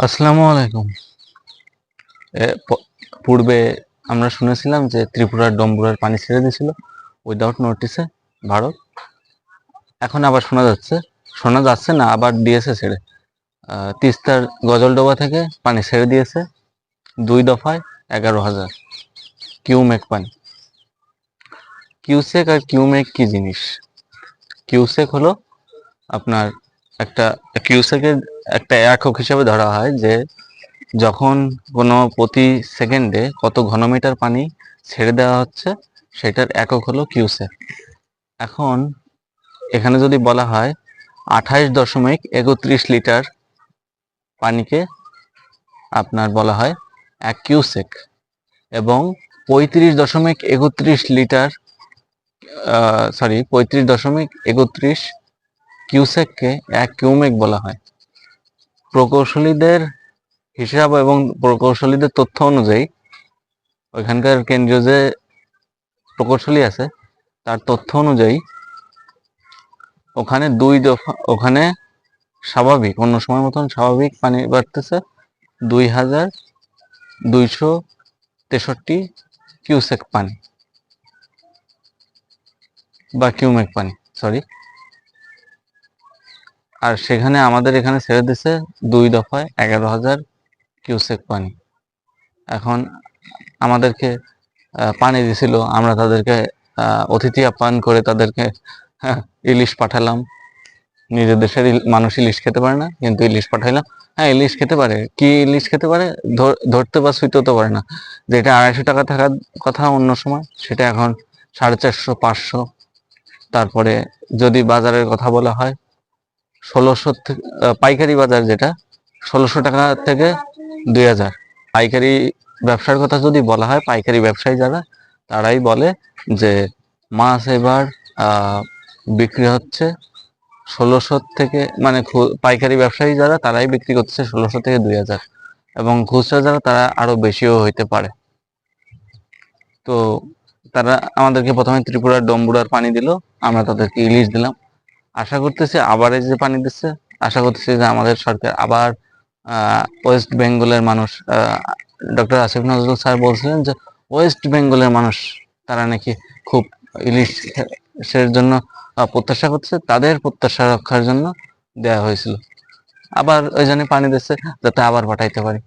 আসসালামু আলাইকুম। পূর্বে আমরা শুনেছিলাম যে ত্রিপুরার ডম্বুরার পানি ছেড়ে দিয়েছিল উইদাউট নোটিসে ভারত। এখন আবার শোনা যাচ্ছে না, আবার দিয়েছে ছেড়ে। তিস্তার গজলডোবা থেকে পানি ছেড়ে দিয়েছে 2 দফায় 11,000 কিউমেক পানি। কিউসেক আর কিউমেক কি জিনিস? কিউসেক হলো আপনার একটা কিউসেকের একটা একক হিসাবে ধরা হয় যে যখন কোনো প্রতি সেকেন্ডে কত ঘনমিটার পানি ছেড়ে দেওয়া হচ্ছে সেটার একক হলো কিউসেক। এখন এখানে যদি বলা হয় 28.31 লিটার পানিকে আপনার বলা হয় 1 কিউসেক, এবং 35.31 লিটার 35.31 কিউসেককে 1 কিউমেক বলা হয়। প্রকৌশলীদের হিসাব এবং প্রকৌশলীদের তথ্য অনুযায়ী ওইখানকার কেন্দ্রীয় যে প্রকৌশলী আছে তার তথ্য অনুযায়ী ওখানে স্বাভাবিক, অন্য সময় মতন স্বাভাবিক পানি বাড়তেছে 2,263 কিউসেক পানি বা কিউমেক পানি, সরি। আর সেখানে আমাদের এখানে ছেড়ে দিছে 2 দফায় 11,000 কিউসেক পানি। এখন আমাদেরকে পানি দিছিল, আমরা তাদেরকে অতিথি আপ্যায়ন করে তাদেরকে ইলিশ পাঠালাম। নিজের দেশের মানুষ ইলিশ খেতে পারে না, কিন্তু ইলিশ পাঠাইলাম। হ্যাঁ, ইলিশ খেতে পারে, কি ইলিশ খেতে পারে ধরতে বা ছুঁতেও তো পারে না। যেটা 250 টাকা থাকার কথা অন্য সময়, সেটা এখন 450-500। তারপরে যদি বাজারের কথা বলা হয় 1600 থেকে, পাইকারি বাজার যেটা 1600 টাকা থেকে 2,000। পাইকারি ব্যবসার কথা যদি বলা হয়, পাইকারি ব্যবসায়ী যারা, তারাই বলে যে মাছ এবার বিক্রি হচ্ছে 1600 থেকে, মানে পাইকারি ব্যবসায়ী যারা তারাই বিক্রি করছে 1600 থেকে 2,000, এবং খুচরা যারা তারা আরো বেশিও হইতে পারে। তো তারা আমাদেরকে প্রথমে ত্রিপুরার ডম্বুরার পানি দিল, আমরা তাদেরকে ইলিশ দিলাম। আশা করতেছি আবার এই যে পানি দিচ্ছে, আশা করতেছি যে আমাদের সরকার আবার ওয়েস্ট বেঙ্গলের মানুষ, ডক্টর আসিফ নজরুল স্যার বলছিলেন যে ওয়েস্ট বেঙ্গলের মানুষ তারা নাকি খুব ইলিশের জন্য প্রত্যাশা করছে, তাদের প্রত্যাশা রক্ষার জন্য দেয়া হয়েছিল। আবার ওই জন্য পানি দিচ্ছে যাতে আবার পাঠাইতে পারি।